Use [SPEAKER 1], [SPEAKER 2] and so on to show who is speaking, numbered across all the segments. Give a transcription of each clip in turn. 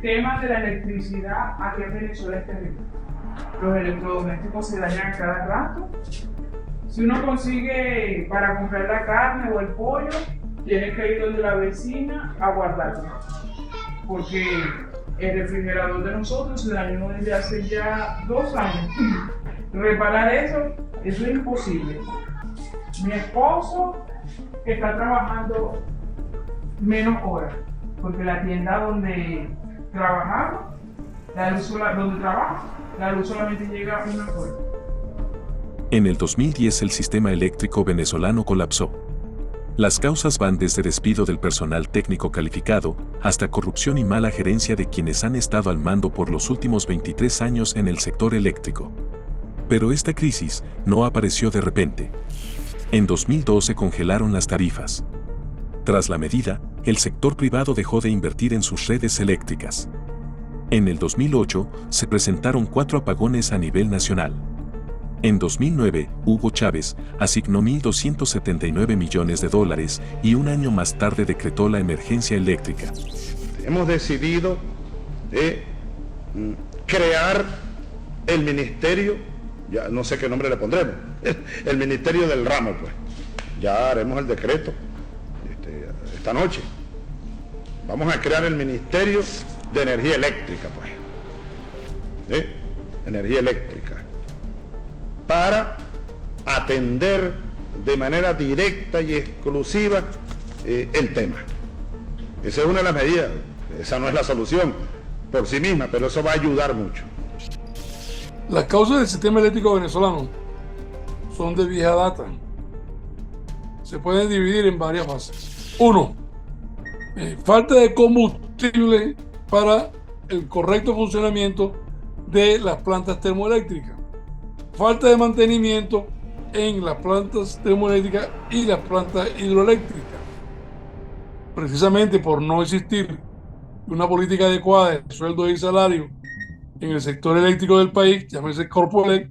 [SPEAKER 1] tema de la electricidad aquí en Venezuela es terrible. Los electrodomésticos se dañan a cada rato. Si uno consigue para comprar la carne o el pollo, tiene que ir donde la vecina a guardarlo. Porque el refrigerador de nosotros se dañó desde hace ya 2 años. Reparar eso es imposible. Mi esposo está trabajando menos horas, porque la tienda donde trabajamos, la luz solamente llega una hora.
[SPEAKER 2] En el 2010 el sistema eléctrico venezolano colapsó. Las causas van desde despido del personal técnico calificado hasta corrupción y mala gerencia de quienes han estado al mando por los últimos 23 años en el sector eléctrico. Pero esta crisis no apareció de repente. En 2012 congelaron las tarifas. Tras la medida, el sector privado dejó de invertir en sus redes eléctricas. En el 2008 se presentaron 4 apagones a nivel nacional. En 2009, Hugo Chávez asignó $1.279 millones y un año más tarde decretó la emergencia eléctrica.
[SPEAKER 3] Hemos decidido crear el ministerio, ya no sé qué nombre le pondremos, el ministerio del ramo, pues. Ya haremos el decreto esta noche. Vamos a crear el ministerio de energía eléctrica, pues. Energía eléctrica. Para atender de manera directa y exclusiva el tema. Esa es una de las medidas. Esa no es la solución por sí misma, pero eso va a ayudar mucho.
[SPEAKER 4] Las causas del sistema eléctrico venezolano son de vieja data. Se pueden dividir en varias fases. 1. Falta de combustible para el correcto funcionamiento de las plantas termoeléctricas. Falta de mantenimiento en las plantas termoeléctricas y las plantas hidroeléctricas. Precisamente por no existir una política adecuada de sueldos y salarios en el sector eléctrico del país, llámese Corpoelec,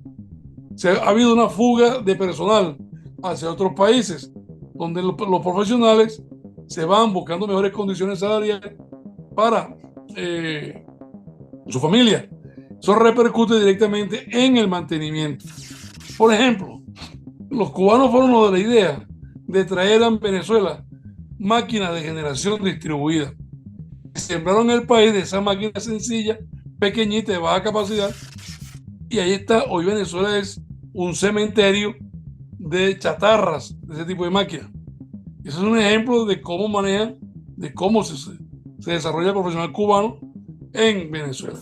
[SPEAKER 4] ha habido una fuga de personal hacia otros países, donde los profesionales se van buscando mejores condiciones salariales para su familia. Eso repercute directamente en el mantenimiento. Por ejemplo, los cubanos fueron los de la idea de traer a Venezuela máquinas de generación distribuida. Sembraron el país de esa máquina sencilla, pequeñita, de baja capacidad, y ahí está. Hoy Venezuela es un cementerio de chatarras de ese tipo de máquinas. Eso es un ejemplo de cómo manejan, de cómo se desarrolla el profesional cubano en Venezuela.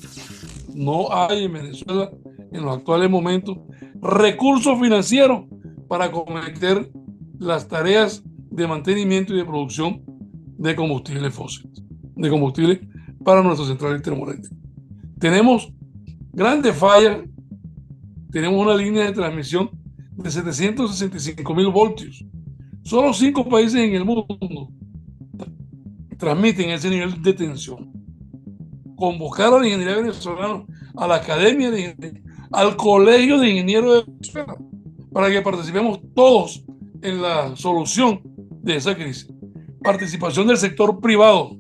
[SPEAKER 4] No hay en Venezuela, en los actuales momentos, recursos financieros para cometer las tareas de mantenimiento y de producción de combustibles fósiles, de combustible para nuestras centrales termoeléctricas. Tenemos grandes fallas. Tenemos una línea de transmisión de 765,000 voltios. Solo 5 países en el mundo transmiten ese nivel de tensión. Convocar a la ingeniería venezolana, a la Academia de Ingeniería, al Colegio de Ingenieros de Venezuela, para que participemos todos en la solución de esa crisis. Participación del sector privado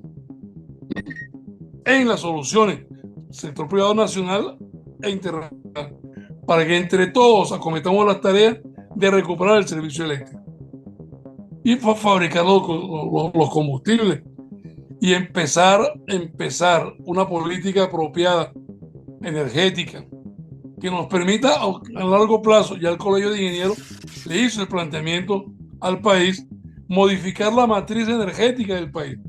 [SPEAKER 4] en las soluciones, sector privado nacional e internacional, para que entre todos acometamos las tareas de recuperar el servicio eléctrico y fabricar los combustibles y empezar una política apropiada energética que nos permita a largo plazo. Ya el Colegio de Ingenieros le hizo el planteamiento al país, modificar la matriz energética del país,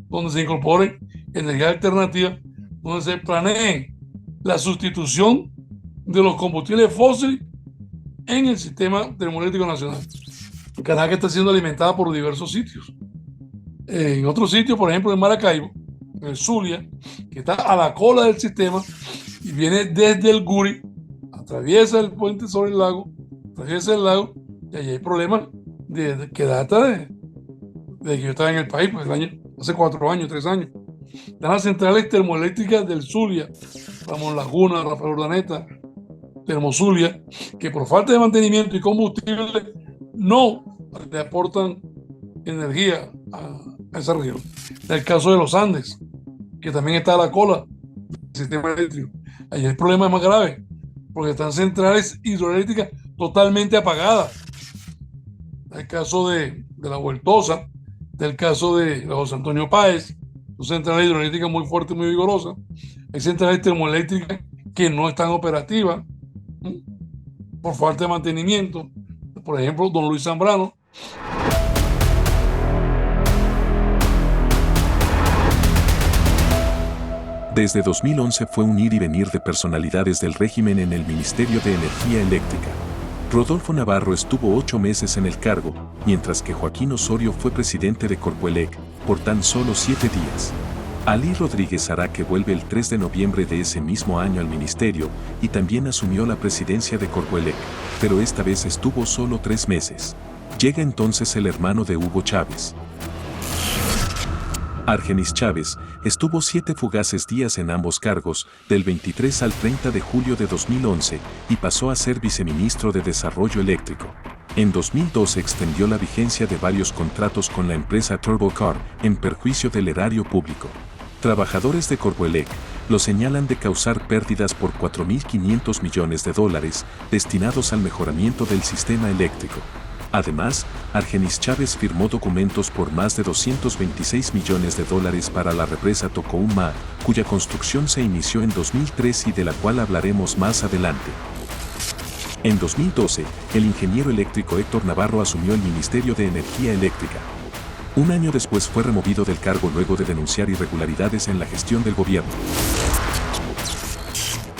[SPEAKER 4] donde se incorpore energía alternativa, donde se planee la sustitución de los combustibles fósiles en el sistema termoeléctrico nacional. Caracas está siendo alimentada por diversos sitios. En otros sitios, por ejemplo en Maracaibo, en el Zulia, que está a la cola del sistema y viene desde el Guri, atraviesa el puente sobre el lago, atraviesa el lago, y allí hay problemas que data de que yo estaba en el país, pues hace 4 años, 3 años. Están las centrales termoeléctricas del Zulia, Ramón Laguna, Rafael Urdaneta, Termozulia, que por falta de mantenimiento y combustible no le aportan energía a esa región. En el caso de los Andes, que también está a la cola sistema eléctrico. Allí el problema es más grave, porque están centrales hidroeléctricas totalmente apagadas. El caso de la Vueltosa, del caso de la José Antonio Páez, son centrales hidroeléctricas muy fuertes y muy vigorosas. Hay centrales termoeléctricas que no están operativas por falta de mantenimiento. Por ejemplo, don Luis Zambrano.
[SPEAKER 2] Desde 2011 fue un ir y venir de personalidades del régimen en el Ministerio de Energía Eléctrica. Rodolfo Navarro estuvo 8 meses en el cargo, mientras que Joaquín Osorio fue presidente de Corpoelec por tan solo 7 días. Alí Rodríguez Araque vuelve el 3 de noviembre de ese mismo año al ministerio y también asumió la presidencia de Corpoelec, pero esta vez estuvo solo 3 meses. Llega entonces el hermano de Hugo Chávez. Argenis Chávez estuvo 7 fugaces días en ambos cargos, del 23 al 30 de julio de 2011, y pasó a ser viceministro de Desarrollo Eléctrico. En 2012 extendió la vigencia de varios contratos con la empresa Turbocar en perjuicio del erario público. Trabajadores de Corpoelec lo señalan de causar pérdidas por $4.500 millones destinados al mejoramiento del sistema eléctrico. Además, Argenis Chávez firmó documentos por más de $226 millones para la represa Tocoumá, cuya construcción se inició en 2003 y de la cual hablaremos más adelante. En 2012, el ingeniero eléctrico Héctor Navarro asumió el Ministerio de Energía Eléctrica. Un año después fue removido del cargo luego de denunciar irregularidades en la gestión del gobierno.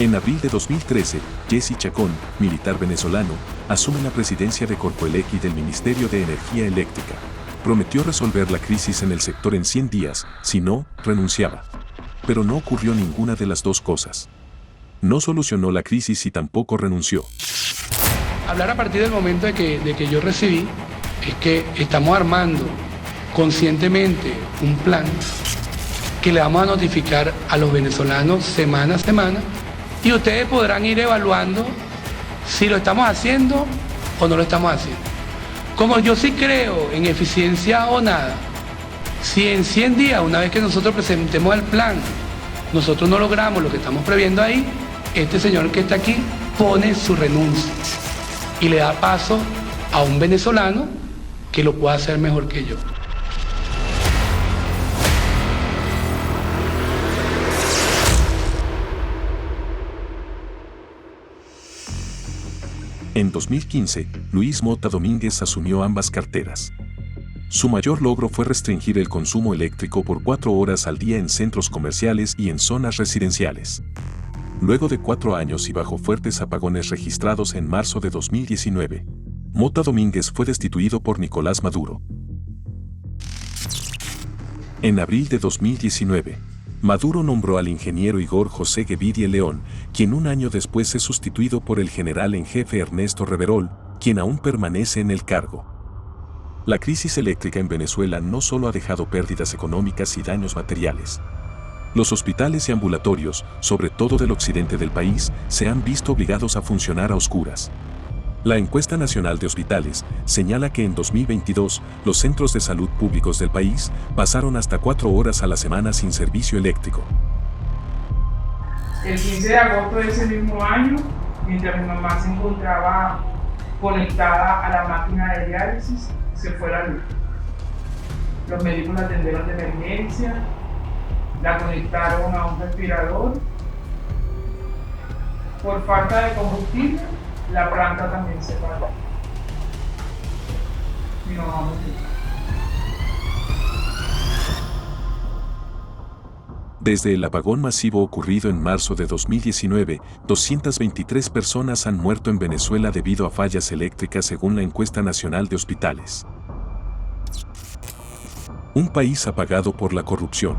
[SPEAKER 2] En abril de 2013, Jesse Chacón, militar venezolano, asume la presidencia de Corpoelec y del Ministerio de Energía Eléctrica. Prometió resolver la crisis en el sector en 100 días, si no, renunciaba. Pero no ocurrió ninguna de las dos cosas. No solucionó la crisis y tampoco renunció.
[SPEAKER 5] Hablar a partir del momento de que yo recibí es que estamos armando conscientemente un plan que le vamos a notificar a los venezolanos semana a semana y ustedes podrán ir evaluando si lo estamos haciendo o no lo estamos haciendo. Como yo sí creo en eficiencia o nada, si en 100 días, una vez que nosotros presentemos el plan, nosotros no logramos lo que estamos previendo ahí, este señor que está aquí pone su renuncia y le da paso a un venezolano que lo pueda hacer mejor que yo.
[SPEAKER 2] En 2015, Luis Mota Domínguez asumió ambas carteras. Su mayor logro fue restringir el consumo eléctrico por 4 horas al día en centros comerciales y en zonas residenciales. Luego de 4 años y bajo fuertes apagones registrados en marzo de 2019, Mota Domínguez fue destituido por Nicolás Maduro. En abril de 2019, Maduro nombró al ingeniero Igor José Gaviria León, quien un año después es sustituido por el general en jefe Ernesto Reverol, quien aún permanece en el cargo. La crisis eléctrica en Venezuela no solo ha dejado pérdidas económicas y daños materiales. Los hospitales y ambulatorios, sobre todo del occidente del país, se han visto obligados a funcionar a oscuras. La encuesta nacional de hospitales señala que en 2022 los centros de salud públicos del país pasaron hasta 4 horas a la semana sin servicio eléctrico.
[SPEAKER 1] El 15 de agosto de ese mismo año, mientras mi mamá se encontraba conectada a la máquina de diálisis, se fue la luz. Los médicos la atendieron de emergencia, la conectaron a un respirador. Por falta de combustible, la planta también se paró. Mi mamá murió.
[SPEAKER 2] Desde el apagón masivo ocurrido en marzo de 2019, 223 personas han muerto en Venezuela debido a fallas eléctricas según la encuesta nacional de hospitales. Un país apagado por la corrupción.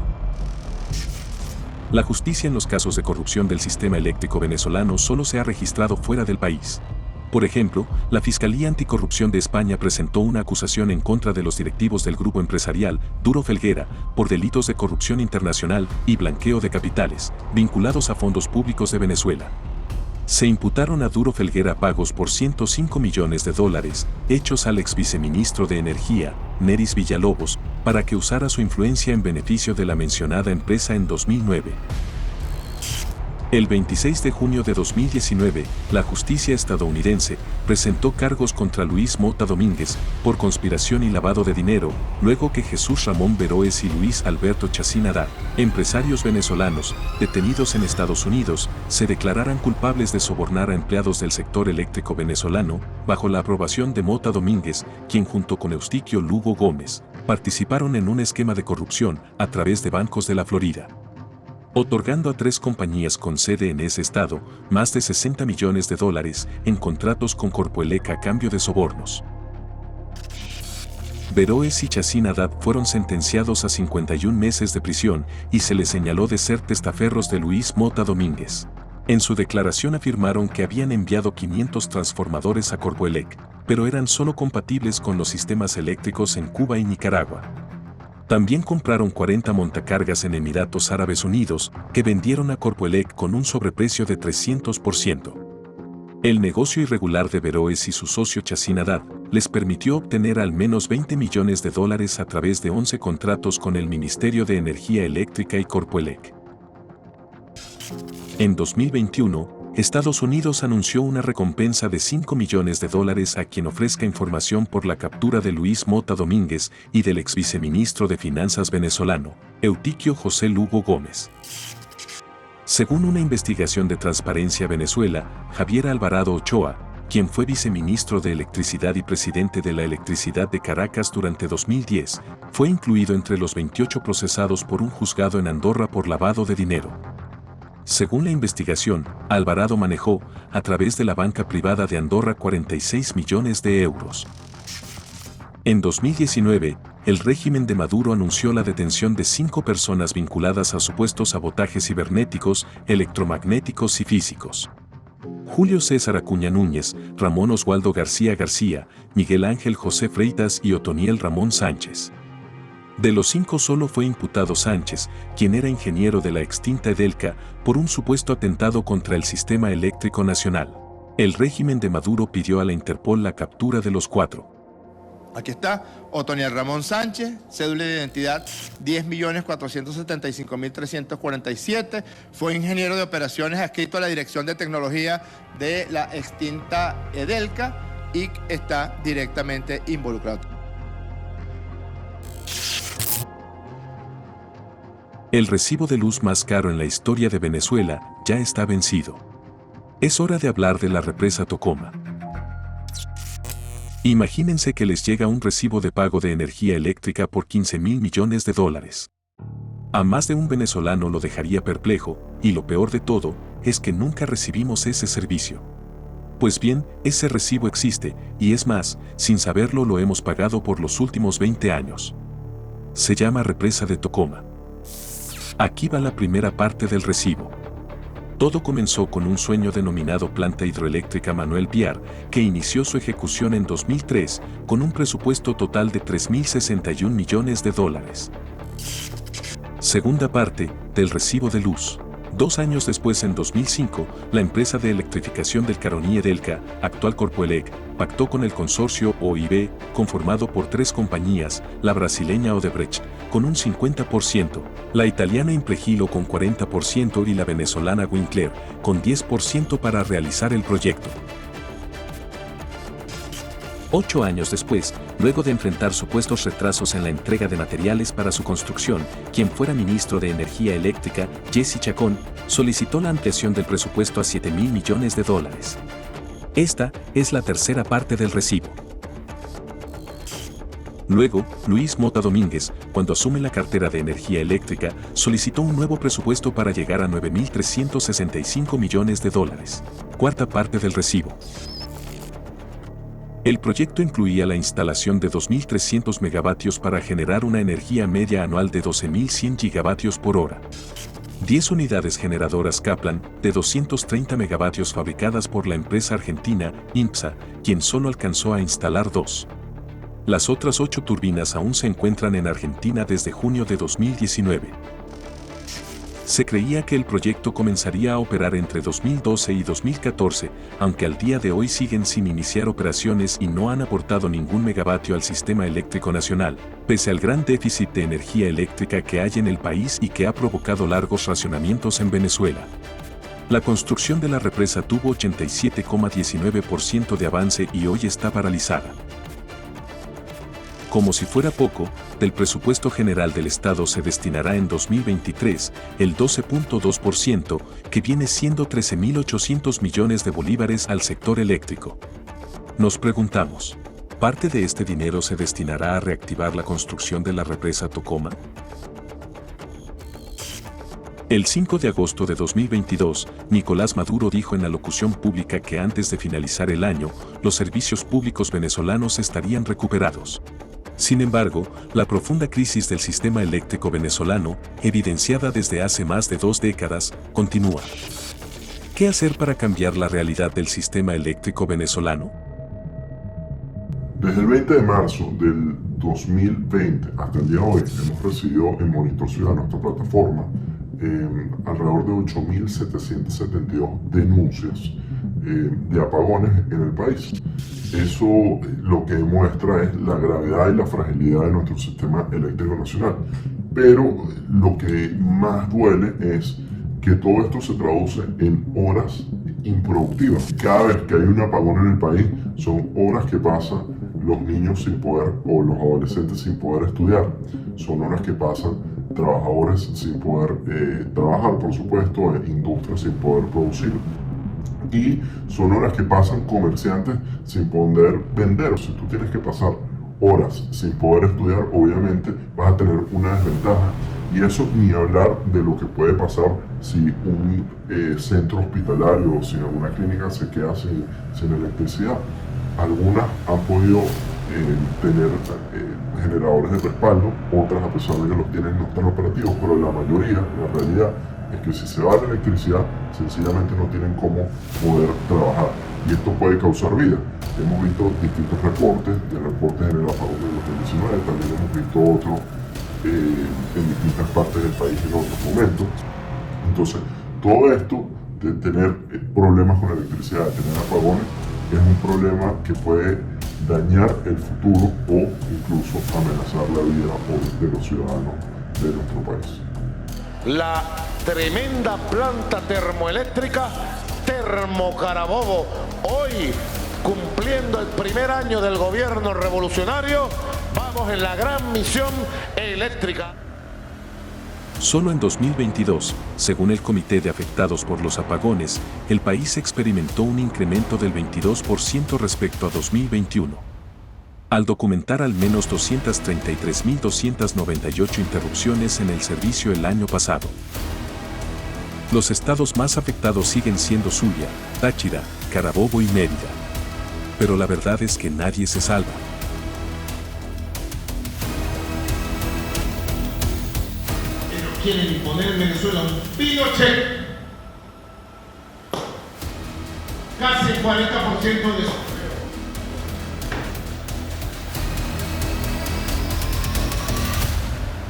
[SPEAKER 2] La justicia en los casos de corrupción del sistema eléctrico venezolano solo se ha registrado fuera del país. Por ejemplo, la Fiscalía Anticorrupción de España presentó una acusación en contra de los directivos del grupo empresarial Duro Felguera por delitos de corrupción internacional y blanqueo de capitales, vinculados a fondos públicos de Venezuela. Se imputaron a Duro Felguera pagos por $105 millones hechos al ex viceministro de Energía, Neris Villalobos, para que usara su influencia en beneficio de la mencionada empresa en 2009. El 26 de junio de 2019, la justicia estadounidense presentó cargos contra Luis Mota Domínguez por conspiración y lavado de dinero, luego que Jesús Ramón Veroes y Luis Alberto Chacín Haddad, empresarios venezolanos detenidos en Estados Unidos, se declararan culpables de sobornar a empleados del sector eléctrico venezolano, bajo la aprobación de Mota Domínguez, quien junto con Eustiquio Lugo Gómez, participaron en un esquema de corrupción a través de bancos de la Florida, otorgando a 3 compañías con sede en ese estado más de $60 millones en contratos con Corpoelec a cambio de sobornos. Veroes y Chacín Haddad fueron sentenciados a 51 meses de prisión y se les señaló de ser testaferros de Luis Mota Domínguez. En su declaración afirmaron que habían enviado 500 transformadores a Corpoelec, pero eran solo compatibles con los sistemas eléctricos en Cuba y Nicaragua. También compraron 40 montacargas en Emiratos Árabes Unidos, que vendieron a Corpoelec con un sobreprecio de 300%. El negocio irregular de Veroes y su socio Chacín Haddad les permitió obtener al menos $20 millones a través de 11 contratos con el Ministerio de Energía Eléctrica y Corpoelec. En 2021, Estados Unidos anunció una recompensa de $5 millones a quien ofrezca información por la captura de Luis Mota Domínguez y del ex viceministro de Finanzas venezolano, Eustiquio José Lugo Gómez. Según una investigación de Transparencia Venezuela, Javier Alvarado Ochoa, quien fue viceministro de Electricidad y presidente de la Electricidad de Caracas durante 2010, fue incluido entre los 28 procesados por un juzgado en Andorra por lavado de dinero. Según la investigación, Alvarado manejó, a través de la banca privada de Andorra, 46 millones de euros. En 2019, el régimen de Maduro anunció la detención de 5 personas vinculadas a supuestos sabotajes cibernéticos, electromagnéticos y físicos. Julio César Acuña Núñez, Ramón Oswaldo García García, Miguel Ángel José Freitas y Otoniel Ramón Sánchez. De los 5 solo fue imputado Sánchez, quien era ingeniero de la extinta Edelca, por un supuesto atentado contra el sistema eléctrico nacional. El régimen de Maduro pidió a la Interpol la captura de los 4.
[SPEAKER 6] Aquí está, Otoniel Ramón Sánchez, cédula de identidad 10.475.347, fue ingeniero de operaciones adscrito a la Dirección de Tecnología de la extinta Edelca y está directamente involucrado.
[SPEAKER 2] El recibo de luz más caro en la historia de Venezuela ya está vencido. Es hora de hablar de la represa Tocoma. Imagínense que les llega un recibo de pago de energía eléctrica por $15.000 millones. A más de un venezolano lo dejaría perplejo, y lo peor de todo es que nunca recibimos ese servicio. Pues bien, ese recibo existe, y es más, sin saberlo lo hemos pagado por los últimos 20 años. Se llama represa de Tocoma. Aquí va la primera parte del recibo. Todo comenzó con un sueño denominado Planta Hidroeléctrica Manuel Piar, que inició su ejecución en 2003 con un presupuesto total de $3.061 millones. Segunda parte del recibo de luz. 2 años después, en 2005, la empresa de electrificación del Caroní Edelca, actual Corpoelec, pactó con el consorcio OIB, conformado por 3 compañías, la brasileña Odebrecht, con un 50%, la italiana Impregilo con 40% y la venezolana Winkler, con 10% para realizar el proyecto. 8 años después, luego de enfrentar supuestos retrasos en la entrega de materiales para su construcción, quien fuera ministro de Energía Eléctrica, Jesse Chacón, solicitó la ampliación del presupuesto a $7.000 millones. Esta es la tercera parte del recibo. Luego, Luis Mota Domínguez, cuando asume la cartera de Energía Eléctrica, solicitó un nuevo presupuesto para llegar a $9.365 millones. Cuarta parte del recibo. El proyecto incluía la instalación de 2.300 megavatios para generar una energía media anual de 12.100 gigavatios por hora. 10 unidades generadoras Kaplan de 230 megavatios fabricadas por la empresa argentina INPSA, quien solo alcanzó a instalar 2. Las otras 8 turbinas aún se encuentran en Argentina desde junio de 2019. Se creía que el proyecto comenzaría a operar entre 2012 y 2014, aunque al día de hoy siguen sin iniciar operaciones y no han aportado ningún megavatio al sistema eléctrico nacional, pese al gran déficit de energía eléctrica que hay en el país y que ha provocado largos racionamientos en Venezuela. La construcción de la represa tuvo 87,19% de avance y hoy está paralizada. Como si fuera poco, del presupuesto general del Estado se destinará en 2023 el 12,2%, que viene siendo 13.800 millones de bolívares al sector eléctrico. Nos preguntamos, ¿parte de este dinero se destinará a reactivar la construcción de la represa Tocoma? El 5 de agosto de 2022, Nicolás Maduro dijo en la locución pública que antes de finalizar el año, los servicios públicos venezolanos estarían recuperados. Sin embargo, la profunda crisis del sistema eléctrico venezolano, evidenciada desde hace más de 2 décadas, continúa. ¿Qué hacer para cambiar la realidad del sistema eléctrico venezolano?
[SPEAKER 7] Desde el 20 de marzo del 2020 hasta el día de hoy hemos recibido en Monitor Ciudad, nuestra plataforma, alrededor de 8.772 denuncias de apagones en el país. Eso lo que demuestra es la gravedad y la fragilidad de nuestro sistema eléctrico nacional. Pero lo que más duele es que todo esto se traduce en horas improductivas. Cada vez que hay un apagón en el país, son horas que pasan los niños sin poder, o los adolescentes sin poder estudiar. Son horas que pasan trabajadores sin poder trabajar, por supuesto, industrias sin poder producir. Y son horas que pasan comerciantes sin poder vender. Si tú tienes que pasar horas sin poder estudiar, obviamente vas a tener una desventaja. Y eso ni hablar de lo que puede pasar si un centro hospitalario o si alguna clínica se queda sin electricidad. Algunas han podido tener generadores de respaldo, otras, a pesar de que los tienen, no están operativos, pero la mayoría, la realidad es que si se va la electricidad, sencillamente no tienen cómo poder trabajar. Y esto puede causar vida. Hemos visto distintos reportes, de reportes en el apagón de 2019, también hemos visto otros en distintas partes del país en otros momentos. Entonces, todo esto de tener problemas con la electricidad, de tener apagones, es un problema que puede dañar el futuro o incluso amenazar la vida de los ciudadanos de nuestro país.
[SPEAKER 8] La tremenda planta termoeléctrica Termocarabobo, hoy cumpliendo el primer año del gobierno revolucionario, vamos en la gran misión eléctrica.
[SPEAKER 2] Solo en 2022, según el Comité de Afectados por los Apagones, el país experimentó un incremento del 22% respecto a 2021. Al documentar al menos 233.298 interrupciones en el servicio el año pasado. Los estados más afectados siguen siendo Zulia, Táchira, Carabobo y Mérida. Pero la verdad es que nadie se salva.
[SPEAKER 9] Quieren imponer en Venezuela un Pinochet. Casi el 40% de eso.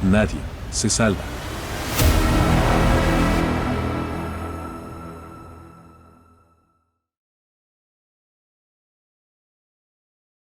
[SPEAKER 2] Nadie se salva.